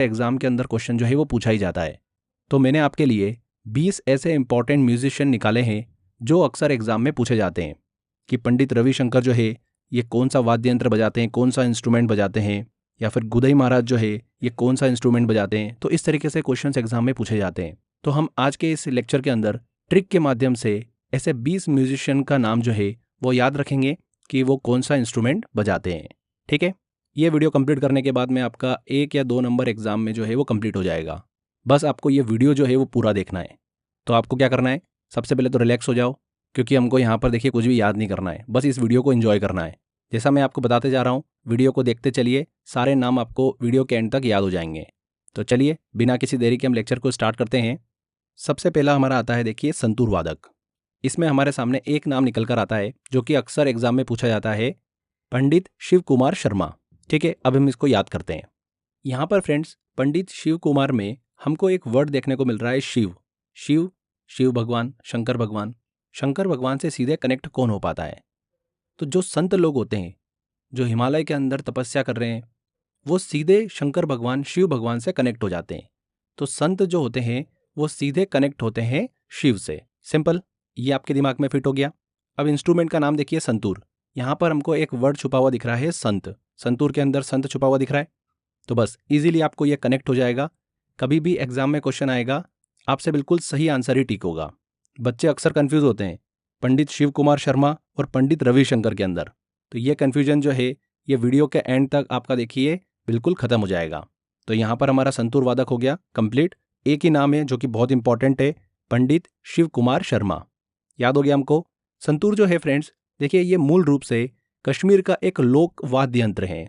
Exam के अंदर question जो है वो पूछा ही जाता है। तो मैंने आपके लिए 20 ऐसे इंपॉर्टेंट म्यूजिशियन निकाले हैं जो अक्सर एग्ज़ाम में पूछे जाते हैं कि पंडित रविशंकर जो है ये कौन सा वाद्य यंत्र बजाते हैं, कौन सा इंस्ट्रूमेंट बजाते हैं, या फिर गुदई महाराज जो है ये कौन सा इंस्ट्रूमेंट बजाते हैं। तो इस तरीके से क्वेश्चंस एग्जाम में पूछे जाते हैं। तो हम आज के इस लेक्चर के अंदर ट्रिक के माध्यम से ऐसे 20 म्यूजिशियन का नाम जो है वो याद रखेंगे कि वो कौन सा इंस्ट्रूमेंट बजाते हैं। ठीक है, ये वीडियो कंप्लीट करने के बाद में आपका 1 या 2 नंबर एग्जाम में जो है वो कंप्लीट हो जाएगा। बस आपको ये वीडियो जो है वो पूरा देखना है। तो आपको क्या करना है, सबसे पहले तो रिलैक्स हो जाओ, क्योंकि हमको यहाँ पर देखिए कुछ भी याद नहीं करना है, बस इस वीडियो को एंजॉय करना है। जैसा मैं आपको बताते जा रहा हूँ, वीडियो को देखते चलिए, सारे नाम आपको वीडियो के एंड तक याद हो जाएंगे। तो चलिए बिना किसी देरी के हम लेक्चर को स्टार्ट करते हैं। सबसे पहला हमारा आता है, देखिए, संतूर वादक। इसमें हमारे सामने एक नाम निकल कर आता है जो कि अक्सर एग्जाम में पूछा जाता है, पंडित शिव कुमार शर्मा। ठीक है, अब हम इसको याद करते हैं। यहाँ पर फ्रेंड्स पंडित शिव कुमार में हमको एक वर्ड देखने को मिल रहा है, शिव। शिव, शिव भगवान, शंकर भगवान। शंकर भगवान से सीधे कनेक्ट कौन हो पाता है? तो जो संत लोग होते हैं जो हिमालय के अंदर तपस्या कर रहे हैं, वो सीधे शंकर भगवान, शिव भगवान से कनेक्ट हो जाते हैं। तो संत जो होते हैं वो सीधे कनेक्ट होते हैं शिव से। सिंपल, ये आपके दिमाग में फिट हो गया। अब इंस्ट्रूमेंट का नाम देखिए, संतूर। यहाँ पर हमको एक वर्ड छुपा हुआ दिख रहा है, संत। संतूर के अंदर संत छुपा हुआ दिख रहा है। तो बस इजीली आपको ये कनेक्ट हो जाएगा। कभी भी एग्जाम में क्वेश्चन आएगा, आपसे बिल्कुल सही आंसर ही टिक होगा। बच्चे अक्सर कंफ्यूज होते हैं पंडित शिव कुमार शर्मा और पंडित रविशंकर के अंदर। तो ये कन्फ्यूजन जो है ये वीडियो के एंड तक आपका देखिए बिल्कुल खत्म हो जाएगा। तो यहाँ पर हमारा संतूर वादक हो गया कंप्लीट। एक ही नाम है जो कि बहुत इंपॉर्टेंट है, पंडित शिव कुमार शर्मा। याद हो गया हमको। संतूर जो है फ्रेंड्स, देखिए ये मूल रूप से कश्मीर का एक लोक वाद्य यंत्र है।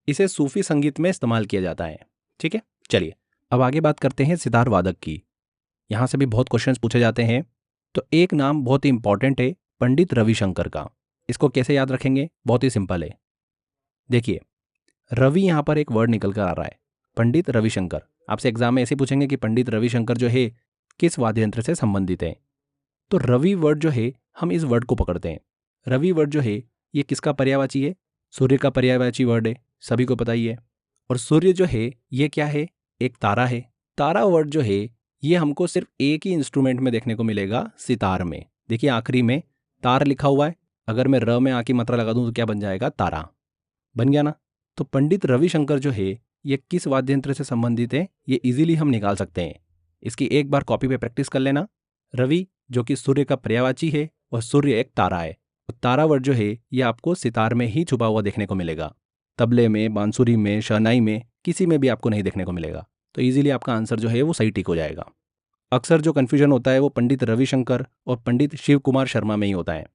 इसे सूफी संगीत में इस्तेमाल किया जाता है। ठीक है, चलिए अब आगे बात करते हैं सितार वादक की। यहाँ से भी बहुत क्वेश्चंस पूछे जाते हैं। तो एक नाम बहुत ही इंपॉर्टेंट है, पंडित रविशंकर का। इसको कैसे याद रखेंगे? बहुत ही सिंपल है। देखिए, रवि यहाँ पर एक वर्ड निकल कर आ रहा है, पंडित रविशंकर। आपसे एग्जाम में ऐसे पूछेंगे कि पंडित रविशंकर जो है किस वाद्य यंत्र से संबंधित है। तो रवि वर्ड जो है, हम इस वर्ड को पकड़ते हैं। रवि वर्ड जो है ये किसका पर्यायवाची है? सूर्य का पर्यायवाची वर्ड है, सभी को पता ही है। और सूर्य जो है ये क्या है? एक तारा है। तारा वर्ड जो है ये हमको सिर्फ एक ही इंस्ट्रूमेंट में देखने को मिलेगा, सितार में। देखिए आखिरी में तार लिखा हुआ है, अगर मैं र में आ की मात्रा लगा दूं तो क्या बन जाएगा? तारा। बन गया ना? तो पंडित रविशंकर जो है ये किस वाद्य यंत्र से संबंधित है, ये इजीली हम निकाल सकते हैं। इसकी एक बार कॉपी पे प्रैक्टिस कर लेना। रवि जो कि सूर्य का पर्यायवाची है और सूर्य एक तारा है। तो तारा वर्ड जो है ये आपको सितार में ही छुपा हुआ देखने को मिलेगा। तबले में, बांसुरी में, शहनाई में, किसी में भी आपको नहीं देखने को मिलेगा। तो इजीली आपका आंसर जो है वो सही टिक हो जाएगा। अक्सर जो कन्फ्यूजन होता है वो पंडित रविशंकर और पंडित शिव कुमार शर्मा में ही होता है।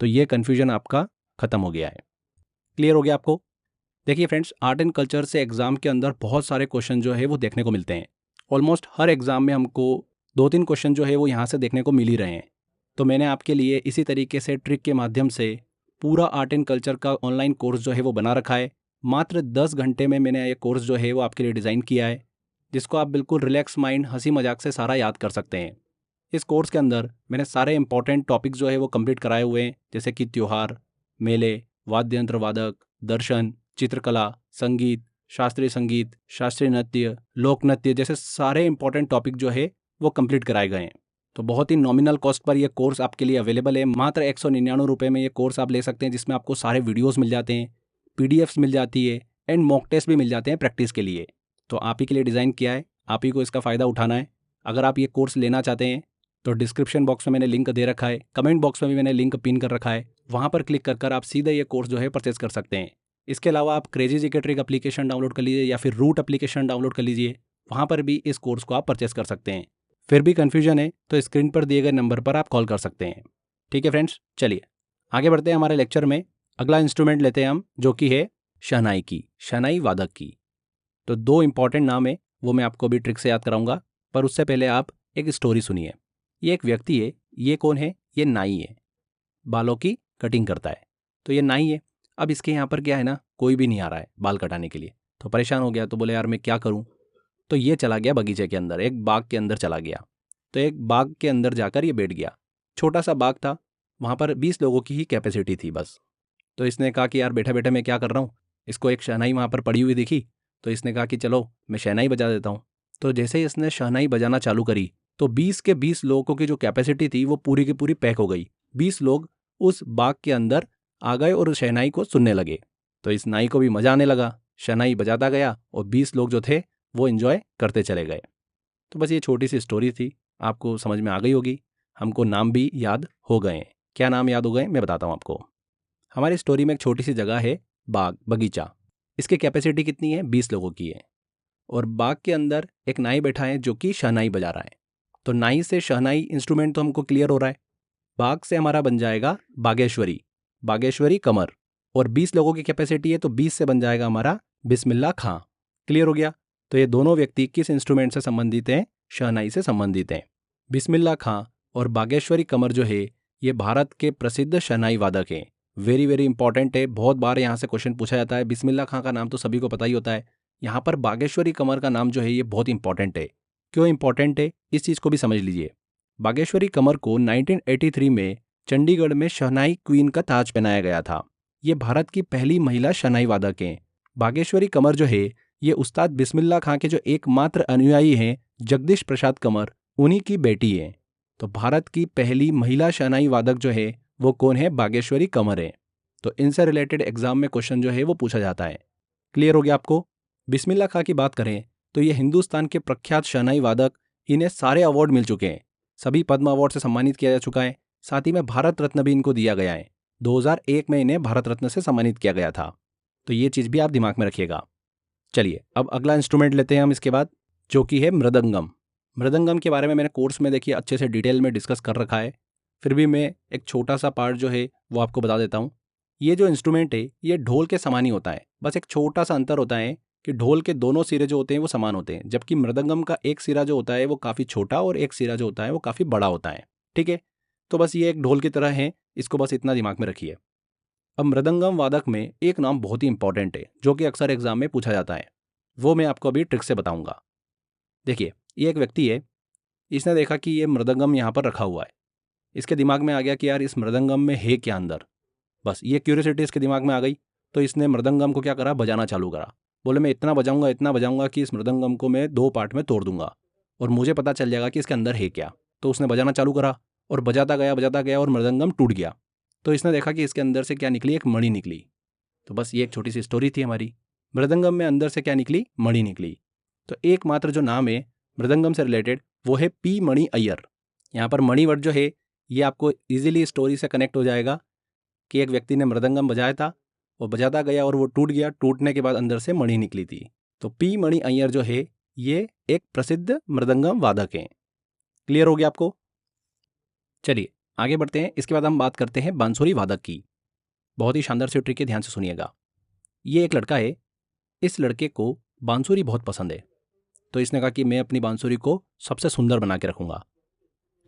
तो ये कन्फ्यूजन आपका खत्म हो गया है। क्लियर हो गया आपको? देखिए फ्रेंड्स, आर्ट एंड कल्चर से एग्जाम के अंदर बहुत सारे क्वेश्चन जो है वो देखने को मिलते हैं। ऑलमोस्ट हर एग्जाम में हमको 2-3 क्वेश्चन जो है वो यहाँ से देखने को मिल ही रहे हैं। तो मैंने आपके लिए इसी तरीके से ट्रिक के माध्यम से पूरा आर्ट एंड कल्चर का ऑनलाइन कोर्स जो है वो बना रखा है। मात्र 10 घंटे में मैंने ये कोर्स जो है वो आपके लिए डिज़ाइन किया है, जिसको आप बिल्कुल रिलैक्स माइंड, हंसी मजाक से सारा याद कर सकते हैं। इस कोर्स के अंदर मैंने सारे इंपॉर्टेंट टॉपिक्स जो है वो कंप्लीट कराए हुए हैं, जैसे कि त्योहार, मेले, वाद्य यंत्र वादक, दर्शन, चित्रकला, संगीत, शास्त्रीय नृत्य, लोक नृत्य जैसे सारे इंपॉर्टेंट टॉपिक जो है वो कंप्लीट कराए गए हैं। तो बहुत ही नॉमिनल कॉस्ट पर यह कोर्स आपके लिए अवेलेबल है। मात्र 199 रुपये में ये कोर्स आप ले सकते हैं, जिसमें आपको सारे वीडियोस मिल जाते हैं, पीडीएफ्स मिल जाती है एंड मॉक टेस्ट भी मिल जाते हैं प्रैक्टिस के लिए। तो आप ही के लिए डिज़ाइन किया है, आप ही को इसका फ़ायदा उठाना है। अगर आप ये कोर्स लेना चाहते हैं तो डिस्क्रिप्शन बॉक्स में मैंने लिंक दे रखा है, कमेंट बॉक्स में भी मैंने लिंक पिन कर रखा है, वहाँ पर क्लिक कर आप सीधे ये कोर्स जो है परचेस कर सकते हैं। इसके अलावा आप crazy GK trick application download कर लीजिए या फिर रूट एप्लीकेशन डाउनलोड कर लीजिए, वहाँ पर भी इस कोर्स को आप परचेस कर सकते हैं। फिर भी कन्फ्यूजन है तो स्क्रीन पर दिए गए नंबर पर आप कॉल कर सकते हैं। ठीक है फ्रेंड्स, चलिए आगे बढ़ते हैं हमारे लेक्चर में। अगला इंस्ट्रूमेंट लेते हैं हम, जो कि है शहनाई की, शहनाई वादक की। तो 2 इंपॉर्टेंट नाम है, वो मैं आपको अभी ट्रिक से याद कराऊंगा, पर उससे पहले आप एक स्टोरी सुनिए। ये एक व्यक्ति है, ये कौन है? ये नाई है, बालों की कटिंग करता है। तो ये नाई है। अब इसके यहाँ पर क्या है ना, कोई भी नहीं आ रहा है बाल कटाने के लिए। तो परेशान हो गया, तो बोले यार मैं क्या करूँ। तो ये चला गया बगीचे के अंदर, एक बाग के अंदर चला गया। तो एक बाग के अंदर जाकर ये बैठ गया। छोटा सा बाग था, वहाँ पर 20 लोगों की ही कैपेसिटी थी बस। तो इसने कहा कि यार बैठे बैठे मैं क्या कर रहा हूँ। इसको एक शहनाई वहाँ पर पड़ी हुई दिखी, तो इसने कहा कि चलो मैं शहनाई बजा देता हूँ। तो जैसे ही इसने शहनाई बजाना चालू करी तो 20 के 20 लोगों की जो कैपेसिटी थी वो पूरी की पूरी पैक हो गई। 20 लोग उस बाग के अंदर आ गए और उस शहनाई को सुनने लगे। तो इस नाई को भी मजा आने लगा, शहनाई बजाता गया और 20 लोग जो थे वो एंजॉय करते चले गए। तो बस ये छोटी सी स्टोरी थी, आपको समझ में आ गई होगी। हमको नाम भी याद हो गए हैं। क्या नाम याद हो गए मैं बताता हूँ आपको। हमारी स्टोरी में एक छोटी सी जगह है, बाग बगीचा। इसकी कैपेसिटी कितनी है? 20 लोगों की है। और बाग के अंदर एक नाई बैठा है जो कि शहनाई बजा रहा है। तो नाई से शहनाई इंस्ट्रूमेंट तो हमको क्लियर हो रहा है। बाग से हमारा बन जाएगा बागेश्वरी, बागेश्वरी कमर। और 20 लोगों की कैपेसिटी है तो 20 से बन जाएगा हमारा बिस्मिल्लाह खां। क्लियर हो गया? तो ये दोनों व्यक्ति किस इंस्ट्रूमेंट से संबंधित हैं? शहनाई से संबंधित हैं। बिस्मिल्लाह खां और बागेश्वरी कमर जो है ये भारत के प्रसिद्ध शहनाई वादक हैं। वेरी वेरी इंपॉर्टेंट है, बहुत बार यहाँ से क्वेश्चन पूछा जाता है। बिस्मिल्लाह खां का नाम तो सभी को पता ही होता है, यहाँ पर बागेश्वरी कमर का नाम जो है ये बहुत इंपॉर्टेंट है। क्यों इंपॉर्टेंट है इस चीज़ को भी समझ लीजिए। बागेश्वरी कमर को 1983 में चंडीगढ़ में शहनाई क्वीन का ताज पहनाया गया था। ये भारत की पहली महिला शहनाई वादक हैं। बागेश्वरी कमर जो है ये उस्ताद बिस्मिल्लाह खां के जो एकमात्र अनुयायी हैं जगदीश प्रसाद कमर, उन्हीं की बेटी है। तो भारत की पहली महिला शहनाई वादक जो है वो कौन है? बागेश्वरी कमर है। तो इनसे रिलेटेड एग्जाम में क्वेश्चन जो है वो पूछा जाता है। क्लियर हो गया आपको? बिस्मिल्लाह खां की बात करें तो ये हिंदुस्तान के प्रख्यात शहनाई वादक, इन्हें सारे अवार्ड मिल चुके हैं। सभी पद्म अवार्ड से सम्मानित किया जा चुका है। साथ ही में भारत रत्न भी इनको दिया गया है। 2001 में इन्हें भारत रत्न से सम्मानित किया गया था। तो ये चीज़ भी आप दिमाग में रखिएगा। चलिए अब अगला इंस्ट्रूमेंट लेते हैं हम इसके बाद, जो कि है मृदंगम। मृदंगम के बारे में मैंने कोर्स में देखिए अच्छे से डिटेल में डिस्कस कर रखा है, फिर भी मैं एक छोटा सा पार्ट जो है वो आपको बता देता हूँ। ये जो इंस्ट्रूमेंट है ये ढोल के समान ही होता है, बस एक छोटा सा अंतर होता है कि ढोल के दोनों सिरे जो होते हैं वो समान होते हैं, जबकि मृदंगम का एक सिरा जो होता है वो काफ़ी छोटा और एक सिरा जो होता है वो काफ़ी बड़ा होता है। ठीक है, तो बस ये एक ढोल की तरह है, इसको बस इतना दिमाग में रखिए। अब मृदंगम वादक में एक नाम बहुत ही इंपॉर्टेंट है जो कि अक्सर एग्जाम में पूछा जाता है, वो मैं आपको अभी ट्रिक से बताऊंगा। देखिए ये एक व्यक्ति है, इसने देखा कि ये मृदंगम यहाँ पर रखा हुआ है। इसके दिमाग में आ गया कि यार इस मृदंगम में है क्या अंदर, बस ये क्यूरियोसिटी इसके दिमाग में आ गई। तो इसने मृदंगम को क्या करा? बजाना चालू करा। बोले मैं इतना बजाऊंगा कि इस मृदंगम को मैं 2 पार्ट में तोड़ दूंगा और मुझे पता चल जाएगा कि इसके अंदर है क्या। तो उसने बजाना चालू करा और बजाता गया और मृदंगम टूट गया। तो इसने देखा कि इसके अंदर से क्या निकली? एक मणि निकली। तो बस ये एक छोटी सी स्टोरी थी हमारी। मृदंगम में अंदर से क्या निकली? मणि निकली। तो एकमात्र जो नाम है मृदंगम से रिलेटेड वो है पी मणि अय्यर। यहाँ पर मणि वर्ड जो है ये आपको इजीली स्टोरी से कनेक्ट हो जाएगा कि एक व्यक्ति ने मृदंगम बजाया था और बजाता गया और वो टूट गया, टूटने के बाद अंदर से मणि निकली थी। तो पी मणि अय्यर जो है ये एक प्रसिद्ध मृदंगम वादक हैं। क्लियर हो गया आपको? चलिए आगे बढ़ते हैं। इसके बाद हम बात करते हैं बांसुरी वादक की। बहुत ही शानदार सी ट्रिक है, ध्यान से सुनिएगा। ये एक लड़का है, इस लड़के को बांसुरी बहुत पसंद है। तो इसने कहा कि मैं अपनी बांसुरी को सबसे सुंदर बना के रखूंगा।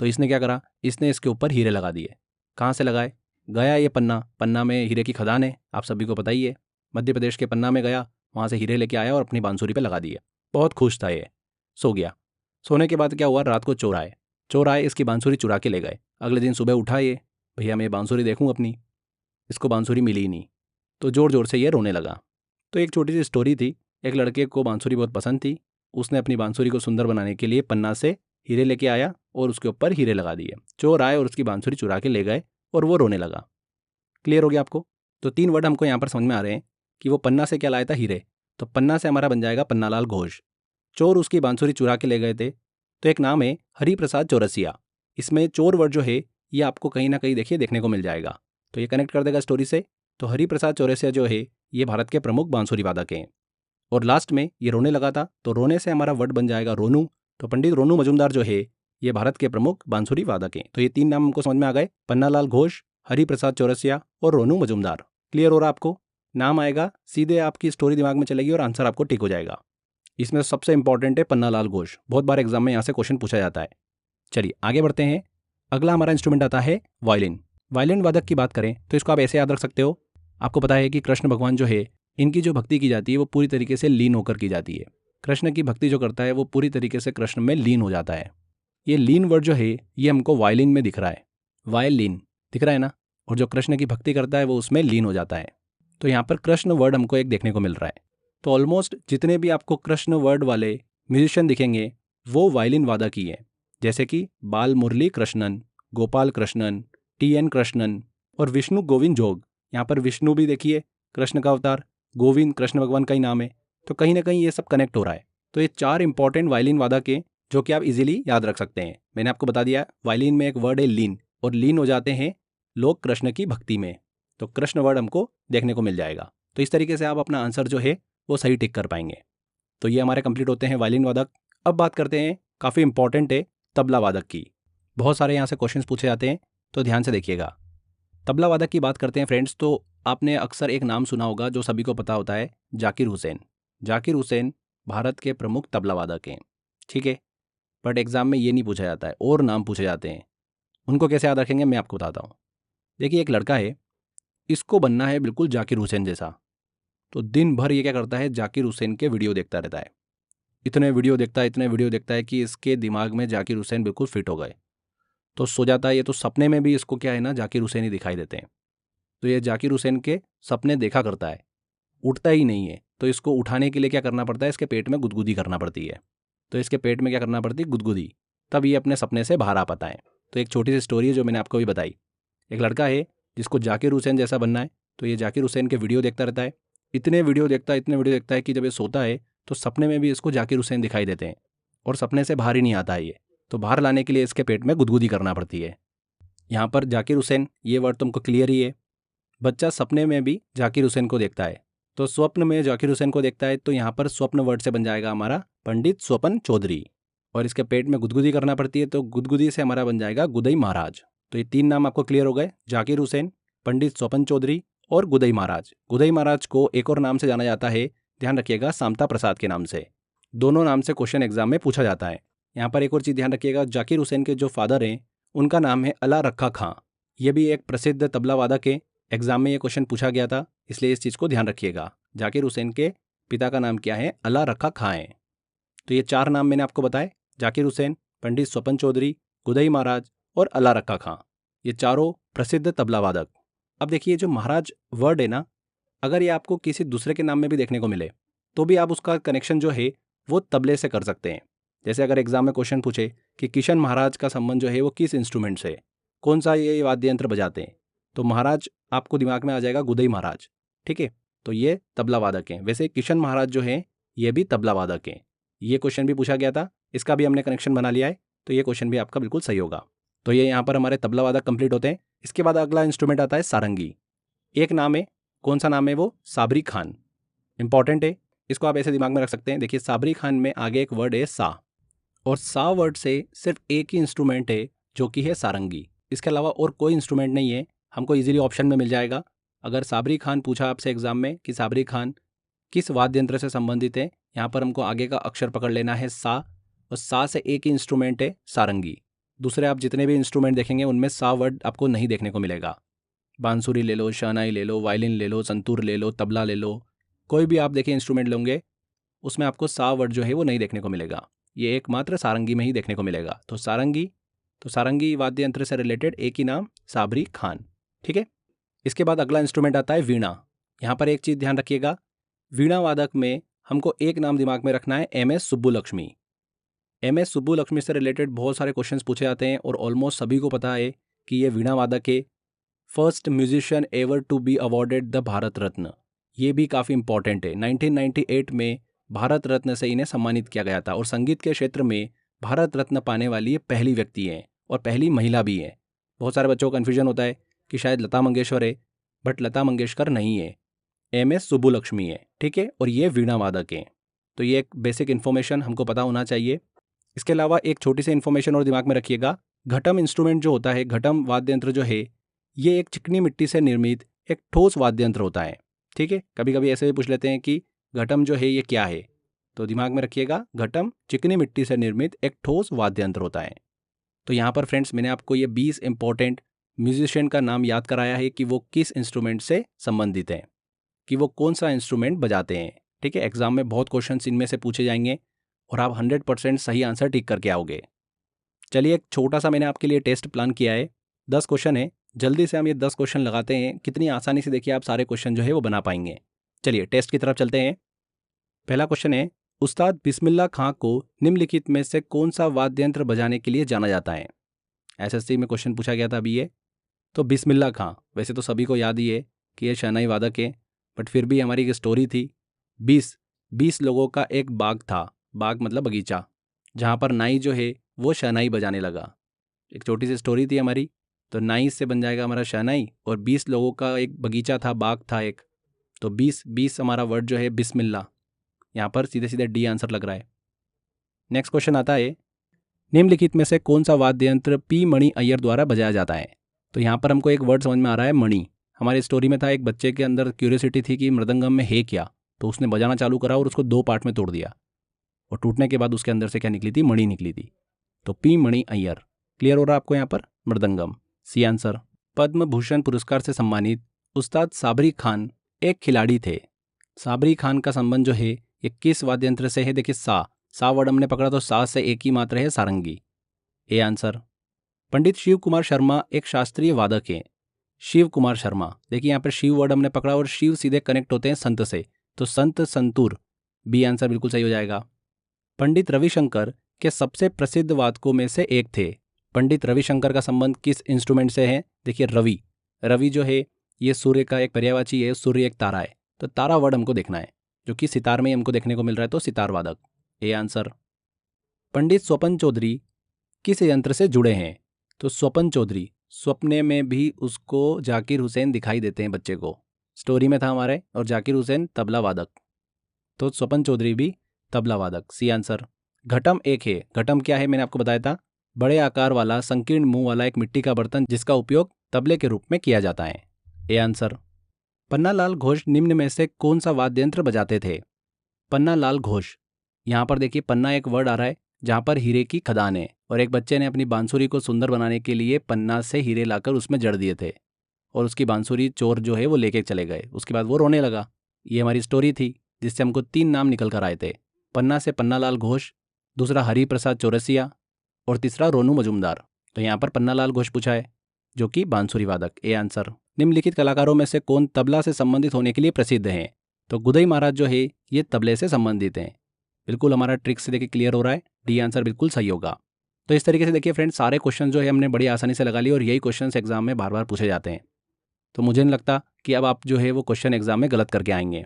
तो इसने क्या करा? इसने इसके ऊपर हीरे लगा दिए। कहाँ से लगाए? गया ये पन्ना में हीरे की खदान है, आप सभी को पता ही है। मध्य प्रदेश के पन्ना में गया, वहाँ से हीरे लेके आया और अपनी बांसुरी पे लगा दिए। बहुत खुश था ये, सो गया। सोने के बाद क्या हुआ? रात को चोर आए इसकी बांसुरी चुरा के ले गए। अगले दिन सुबह उठा ये, भैया मैं बांसुरी देखूँ अपनी, इसको बांसुरी मिली ही नहीं। तो ज़ोर ज़ोर से ये रोने लगा। तो एक छोटी सी स्टोरी थी, एक लड़के को बांसुरी बहुत पसंद थी, उसने अपनी बांसुरी को सुंदर बनाने के लिए पन्ना से हीरे लेके आया और उसके ऊपर हीरे लगा दिए। चोर आए और उसकी बांसुरी चुरा के ले गए और वो रोने लगा। क्लियर हो गया आपको? तो 3 वर्ड हमको यहाँ पर समझ में आ रहे हैं कि वो पन्ना से क्या लाया था? हीरे। तो पन्ना से हमारा बन जाएगा पन्नालाल घोष। चोर उसकी बांसुरी चुरा के ले गए थे, तो एक नाम है हरिप्रसाद चौरसिया। इसमें चोर वर्ड जो है ये आपको कहीं ना कहीं देखिए देखने को मिल जाएगा, तो ये कनेक्ट कर देगा स्टोरी से। तो हरिप्रसाद चौरसिया जो है ये भारत के प्रमुख बांसुरी वादक हैं। और लास्ट में ये रोने लगा था, तो रोने से हमारा वर्ड बन जाएगा रोनू। तो पंडित रोनू मजूमदार जो है ये भारत के प्रमुख बांसुरी वादक हैं। तो ये 3 नाम हमको समझ में आ गए, पन्नालाल घोष, हरिप्रसाद चौरसिया और रोनू मजूमदार। क्लियर हो रहा आपको? नाम आएगा सीधे आपकी स्टोरी दिमाग में चलेगी और आंसर आपको टिक हो जाएगा। इसमें सबसे इंपॉर्टेंट है पन्नालाल घोष, बहुत बार एग्जाम में यहाँ से क्वेश्चन पूछा जाता है। चलिए आगे बढ़ते हैं। अगला हमारा इंस्ट्रूमेंट आता है वायलिन। वायलिन वादक की बात करें तो इसको आप ऐसे याद रख सकते हो। आपको पता है कि कृष्ण भगवान जो है इनकी जो भक्ति की जाती है वो पूरी तरीके से लीन होकर की जाती है। कृष्ण की भक्ति जो करता है वो पूरी तरीके से कृष्ण में लीन हो जाता है। ये लीन वर्ड जो है ये हमको वायलिन में दिख रहा है, वायलिन दिख रहा है ना, और जो कृष्ण की भक्ति करता है वो उसमें लीन हो जाता है। तो यहाँ पर कृष्ण वर्ड हमको एक देखने को मिल रहा है। तो ऑलमोस्ट जितने भी आपको कृष्ण वर्ड वाले म्यूजिशियन दिखेंगे वो वायलिन वादक ही है, जैसे कि बाल मुरली कृष्णन, गोपाल कृष्णन, टी.एन. कृष्णन और विष्णु गोविंद जोग। यहाँ पर विष्णु भी देखिए कृष्ण का अवतार, गोविंद कृष्ण भगवान का ही नाम है, तो कहीं ना कहीं ये सब कनेक्ट हो रहा है। तो ये 4 इंपॉर्टेंट वायलिन वादक हैं जो कि आप इजीली याद रख सकते हैं। मैंने आपको बता दिया वायलिन में एक वर्ड है लीन, और लीन हो जाते हैं लोग कृष्ण की भक्ति में, तो कृष्ण वर्ड हमको देखने को मिल जाएगा। तो इस तरीके से आप अपना आंसर जो है वो सही टिक कर पाएंगे। तो ये हमारे कंप्लीट होते हैं वायलिन वादक। अब बात करते हैं, काफ़ी इंपॉर्टेंट है, तबला वादक की। बहुत सारे यहाँ से क्वेश्चंस पूछे जाते हैं, तो ध्यान से देखिएगा। तबला वादक की बात करते हैं फ्रेंड्स, तो आपने अक्सर एक नाम सुना होगा जो सभी को पता होता है, जाकिर हुसैन। जाकिर हुसैन भारत के प्रमुख तबला वादक हैं, ठीक है। बट एग्जाम में ये नहीं पूछा जाता है, और नाम पूछे जाते हैं। उनको कैसे याद रखेंगे मैं आपको बताता हूँ। देखिए एक लड़का है, इसको बनना है बिल्कुल जाकिर हुसैन जैसा, तो दिन भर ये क्या करता है, जाकिर हुसैन के वीडियो देखता रहता है। इतने वीडियो देखता है कि इसके दिमाग में जाकिर हुसैन बिल्कुल फिट हो गए। तो सो जाता है ये, तो सपने में भी इसको क्या है ना, जाकिर हुसैन ही दिखाई देते हैं। तो ये जाकिर हुसैन के सपने देखा करता है, उठता ही नहीं है। तो इसको उठाने के लिए क्या करना पड़ता है, इसके पेट में गुदगुदी करना पड़ती है। तो इसके पेट में क्या करना पड़ती है, गुदगुदी, तब ये अपने सपने से बाहर आ पाता है। तो एक छोटी सी स्टोरी है जो मैंने आपको भी बताई। एक लड़का है जिसको जाकिर हुसैन जैसा बनना है, तो ये जाकिर हुसैन के वीडियो देखता रहता है। इतने वीडियो देखता है कि जब ये सोता है तो सपने में भी इसको जाकिर हुसैन दिखाई देते हैं, और सपने से बाहर ही नहीं आता है ये। तो बाहर लाने के लिए इसके पेट में गुदगुदी करना पड़ती है। यहाँ पर जाकिर हुसैन ये वर्ड तुमको क्लियर ही है। बच्चा सपने में भी जाकिर हुसैन को देखता है, तो स्वप्न में जाकिर हुसैन को देखता है, तो यहाँ पर स्वप्न वर्ड से बन जाएगा हमारा पंडित स्वपन चौधरी। और इसके पेट में गुदगुदी करना पड़ती है, तो गुदगुदी से हमारा बन जाएगा गुदई महाराज। तो ये 3 नाम आपको क्लियर हो गए, जाकिर हुसैन, पंडित स्वपन चौधरी और गुदई महाराज। गुदई महाराज को एक और नाम से जाना जाता है, ध्यान रखिएगा, सामता प्रसाद के नाम से। दोनों नाम से क्वेश्चन एग्जाम में पूछा जाता है। यहाँ पर एक और चीज़ ध्यान रखिएगा, जाकिर हुसैन के जो फादर हैं उनका नाम है अला रखा खां। ये भी एक प्रसिद्ध तबला वादक है। एग्जाम में ये क्वेश्चन पूछा गया था, इसलिए इस चीज़ को ध्यान रखिएगा। जाकिर हुसैन के पिता का नाम क्या है, अला रखा खां है। तो ये 4 नाम मैंने आपको बताए, जाकिर हुसैन, पंडित स्वपन चौधरी, गुदई महाराज और अला रखा खां, ये चारों प्रसिद्ध तबला वादक। अब देखिए जो महाराज वर्ड है ना, अगर ये आपको किसी दूसरे के नाम में भी देखने को मिले तो भी आप उसका कनेक्शन जो है वो तबले से कर सकते हैं। जैसे अगर एग्जाम में क्वेश्चन पूछे कि किशन महाराज का संबंध जो है वो किस इंस्ट्रूमेंट से, कौन सा ये वाद्य यंत्र बजाते हैं, तो महाराज आपको दिमाग में आ जाएगा गुदई महाराज, ठीक है। तो ये तबला वादक हैं। वैसे किशन महाराज जो है ये भी तबला वादक हैं। ये क्वेश्चन भी पूछा गया था, इसका भी हमने कनेक्शन बना लिया है, तो ये क्वेश्चन भी आपका बिल्कुल सही होगा। तो ये यहाँ पर हमारे तबला वादक कंप्लीट होते हैं। इसके बाद अगला इंस्ट्रूमेंट आता है सारंगी। एक नाम है, कौन सा नाम है वो, साबरी खान। इंपॉर्टेंट है, इसको आप ऐसे दिमाग में रख सकते हैं। देखिए साबरी खान में आगे एक वर्ड है सा, और सा वर्ड से सिर्फ एक ही इंस्ट्रूमेंट है जो कि है सारंगी। इसके अलावा और कोई इंस्ट्रूमेंट नहीं है, हमको इजीली ऑप्शन में मिल जाएगा। अगर साबरी खान पूछा आपसे एग्जाम में कि साबरी खान किस वाद्य यंत्र से संबंधित है, यहाँ पर हमको आगे का अक्षर पकड़ लेना है सा, और सा से एक ही इंस्ट्रूमेंट है सारंगी। दूसरे आप जितने भी इंस्ट्रूमेंट देखेंगे उनमें सा वर्ड आपको नहीं देखने को मिलेगा। बांसुरी ले लो, शहनाई ले लो, वायलिन ले लो, संतूर ले लो, तबला ले लो, कोई भी आप देखिए इंस्ट्रूमेंट लेंगे उसमें आपको सा वर्ड जो है वो नहीं देखने को मिलेगा। ये एकमात्र सारंगी में ही देखने को मिलेगा। तो सारंगी वाद्य यंत्र से रिलेटेड एक ही नाम, साबरी खान, ठीक है। इसके बाद अगला इंस्ट्रूमेंट आता है वीणा। यहाँ पर एक चीज़ ध्यान रखिएगा, वीणा वादक में हमको एक नाम दिमाग में रखना है, एम.एस. सुब्बुलक्ष्मी। एम.एस. सुब्बुलक्ष्मी से रिलेटेड बहुत सारे क्वेश्चंस पूछे जाते हैं, और ऑलमोस्ट सभी को पता है कि ये वीणा वादक है, first musician ever to be awarded the Bharat Ratna. ये भी काफ़ी इंपॉर्टेंट है। 1998 में भारत रत्न से इन्हें सम्मानित किया गया था, और संगीत के क्षेत्र में भारत रत्न पाने वाली ये पहली व्यक्ति हैं और पहली महिला भी हैं। बहुत सारे बच्चों को कन्फ्यूजन होता है कि शायद लता मंगेशकर है, बट लता मंगेशकर नहीं है, एम.एस. सुब्बुलक्ष्मी है, ठीक है। और ये वीणा वादक हैं। तो ये एक बेसिक इन्फॉर्मेशन हमको पता होना चाहिए। इसके अलावा एक छोटी सी इन्फॉर्मेशन और दिमाग में रखिएगा, घटम इंस्ट्रूमेंट जो होता है, घटम वाद्य यंत्र जो है, ये एक चिकनी मिट्टी से निर्मित एक ठोस वाद्य यंत्र होता है, ठीक है। कभी कभी ऐसे भी पूछ लेते हैं कि घटम जो है ये क्या है, तो दिमाग में रखिएगा, घटम चिकनी मिट्टी से निर्मित एक ठोस वाद्य यंत्र होता है। तो यहाँ पर फ्रेंड्स मैंने आपको ये 20 इंपॉर्टेंट म्यूजिशियन का नाम याद कराया है कि वो किस इंस्ट्रूमेंट से संबंधित हैं, कि वो कौन सा इंस्ट्रूमेंट बजाते हैं, ठीक है। एग्जाम में बहुत क्वेश्चन इनमें से पूछे जाएंगे और आप 100% सही आंसर टिक करके आओगे। चलिए एक छोटा सा मैंने आपके लिए टेस्ट प्लान किया है, 10 क्वेश्चन है, जल्दी से हम ये 10 क्वेश्चन लगाते हैं। कितनी आसानी से देखिए आप सारे क्वेश्चन जो है वो बना पाएंगे। चलिए टेस्ट की तरफ चलते हैं। पहला क्वेश्चन है, उस्ताद बिस्मिल्लाह खां को निम्नलिखित में से कौन सा वाद्य यंत्र बजाने के लिए जाना जाता है? एसएससी में क्वेश्चन पूछा गया था अभी ये। तो बिस्मिल्लाह खां वैसे तो सभी को याद ही है कि ये शहनाई वादक है, बट फिर भी हमारी एक स्टोरी थी। 20 लोगों का एक बाग था, बाग मतलब बगीचा, जहाँ पर नाई जो है वो शहनाई बजाने लगा। एक छोटी सी स्टोरी थी हमारी। तो नाई से बन जाएगा हमारा शहनाई, और 20 लोगों का एक बगीचा था, बाग था एक, तो 20 हमारा वर्ड जो है बिस्मिल्लाह। यहाँ पर सीधे सीधे डी आंसर लग रहा है। नेक्स्ट क्वेश्चन आता है, निम्नलिखित में से कौन सा वाद्य यंत्र पी मणि अय्यर द्वारा बजाया जाता है? तो यहाँ पर हमको एक वर्ड समझ में आ रहा है, मणि। हमारी स्टोरी में था एक बच्चे के अंदर क्यूरियोसिटी थी कि मृदंगम में है क्या, तो उसने बजाना चालू करा और उसको 2 पार्ट में तोड़ दिया, और टूटने के बाद उसके अंदर से क्या निकली थी? मणि निकली थी। तो पी मणि अय्यर। क्लियर हो रहा है आपको यहाँ पर? Mridangam C answer. पद्म भूषण पुरस्कार से सम्मानित उस्ताद साबरी खान एक खिलाड़ी थे। साबरी खान का संबंध जो है ये किस वाद्य यंत्र से है? देखिए, सा वर्ड हमने पकड़ा तो सा से एक ही मात्रा है, सारंगी। A answer. पंडित शिव कुमार शर्मा एक शास्त्रीय वादक हैं। शिव कुमार शर्मा, देखिए यहाँ पर शिव वर्ड हमने पकड़ा और शिव सीधे कनेक्ट होते हैं संत से, तो संत संतूर। बी आंसर बिल्कुल सही हो जाएगा। पंडित रविशंकर के सबसे प्रसिद्ध वादकों में से एक थे। पंडित रविशंकर का संबंध किस इंस्ट्रूमेंट से है? देखिए, रवि। रवि जो है ये सूर्य का एक पर्यायवाची है, सूर्य एक तारा है, तो तारा वर्ड हमको देखना है, जो कि सितार में ही हमको देखने को मिल रहा है, तो सितार वादक। ए आंसर। पंडित स्वपन चौधरी किस यंत्र से जुड़े हैं? तो स्वपन चौधरी, स्वप्ने में भी उसको जाकिर हुसैन दिखाई देते हैं बच्चे को, स्टोरी में था हमारे, और जाकिर हुसैन तबला वादक, तो स्वपन चौधरी भी तबला वादक। C answer. घटम एक है। घटम क्या है? मैंने आपको बताया था, बड़े आकार वाला संकीर्ण मुंह वाला एक मिट्टी का बर्तन जिसका उपयोग तबले के रूप में किया जाता है। A answer. पन्नालाल घोष निम्न में से कौन सा वाद्य यंत्र बजाते थे? पन्नालाल घोष, यहाँ पर देखिए पन्ना एक वर्ड आ रहा है जहाँ पर हीरे की खदान है, और एक बच्चे ने अपनी बांसुरी को सुंदर बनाने के लिए पन्ना से हीरे लाकर उसमें जड़ दिए थे, और उसकी बांसुरी चोर जो है वो लेके चले गए। उसके बाद वो रोने लगा। ये हमारी स्टोरी थी, जिससे हमको 3 नाम निकल कर आए थे। पन्ना से पन्नालाल घोष, दूसरा हरिप्रसाद चौरसिया, और तीसरा रोनू मजूमदार। तो यहाँ पर पन्नालाल घोष पूछा है, जो कि बांसुरी वादक। A answer. निम्नलिखित कलाकारों में से कौन तबला से संबंधित होने के लिए प्रसिद्ध हैं? तो गुदई महाराज जो है ये तबले से संबंधित हैं। बिल्कुल हमारा ट्रिक से देखिए क्लियर हो रहा है, डी आंसर बिल्कुल सही होगा। तो इस तरीके से देखिए फ्रेंड्स, सारे क्वेश्चन जो है हमने बड़ी आसानी से लगा लिए, और यही क्वेश्चन एग्जाम में बार बार पूछे जाते हैं। तो मुझे नहीं लगता कि अब आप जो है वो क्वेश्चन एग्जाम में गलत करके आएंगे।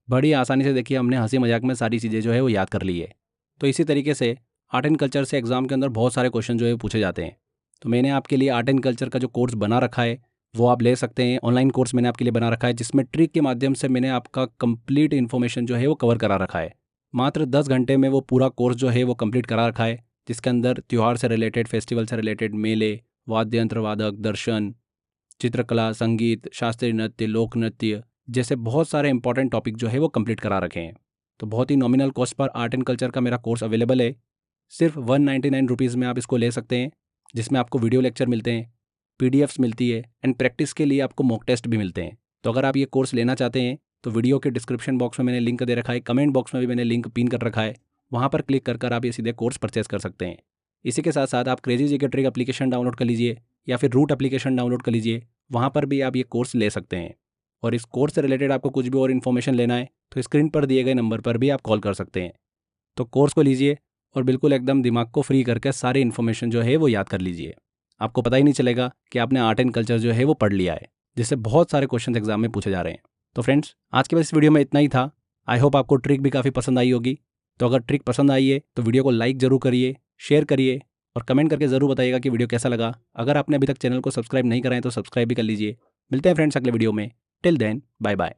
बड़ी आसानी से देखिए हमने हंसी मजाक में सारी चीज़ें जो है वो याद कर ली है। तो इसी तरीके से आर्ट एंड कल्चर से एग्जाम के अंदर बहुत सारे क्वेश्चन जो है पूछे जाते हैं। तो मैंने आपके लिए आर्ट एंड कल्चर का जो कोर्स बना रखा है वो आप ले सकते हैं। ऑनलाइन कोर्स मैंने आपके लिए बना रखा है, जिसमें ट्रिक के माध्यम से मैंने आपका कंप्लीट इन्फॉर्मेशन जो है वो कवर करा रखा है। मात्र 10 घंटे में वो पूरा कोर्स जो है वो कंप्लीट करा रखा है, जिसके अंदर त्यौहार से रिलेटेड, फेस्टिवल से रिलेटेड, मेले, वाद्य यंत्र वादक, दर्शन, चित्रकला, संगीत, शास्त्रीय नृत्य, लोक नृत्य जैसे बहुत सारे इंपॉर्टेंट टॉपिक जो है वो कंप्लीट करा रखे हैं। तो बहुत ही नॉमिनल कॉस्ट पर आर्ट एंड कल्चर का मेरा कोर्स अवेलेबल है। सिर्फ 199 रुपीज़ में आप इसको ले सकते हैं, जिसमें आपको वीडियो लेक्चर मिलते हैं, पीडीएफ्स मिलती है, एंड प्रैक्टिस के लिए आपको मॉक टेस्ट भी मिलते हैं। तो अगर आप ये कोर्स लेना चाहते हैं तो वीडियो के डिस्क्रिप्शन बॉक्स में मैंने लिंक दे रखा है, कमेंट बॉक्स में भी मैंने लिंक पिन कर रखा है, वहाँ पर क्लिक कर आप ये सीधे कोर्स परचेस कर सकते हैं। इसी के साथ साथ आप crazy GK trick application download कर लीजिए, या फिर रूट एप्लीकेशन डाउनलोड कर लीजिए, वहाँ पर भी आप ये कोर्स ले सकते हैं। और इस कोर्स से रिलेटेड आपको कुछ भी और इन्फॉर्मेशन लेना है तो स्क्रीन पर दिए गए नंबर पर भी आप कॉल कर सकते हैं। तो कोर्स को लीजिए और बिल्कुल एकदम दिमाग को फ्री करके सारी इन्फॉर्मेशन जो है वो याद कर लीजिए। आपको पता ही नहीं चलेगा कि आपने आर्ट एंड कल्चर जो है वो पढ़ लिया है, जिससे बहुत सारे क्वेश्चन एग्जाम में पूछे जा रहे हैं। तो फ्रेंड्स, आज के इस वीडियो में इतना ही था। आई होप आपको ट्रिक भी काफ़ी पसंद आई होगी। तो अगर ट्रिक पसंद आई है तो वीडियो को लाइक ज़रूर करिए, शेयर करिए, और कमेंट करके ज़रूर बताइएगा कि वीडियो कैसा लगा। अगर आपने अभी तक चैनल को सब्सक्राइब नहीं करा है तो सब्सक्राइब भी कर लीजिए। मिलते हैं फ्रेंड्स अगले वीडियो में। Till then, bye bye.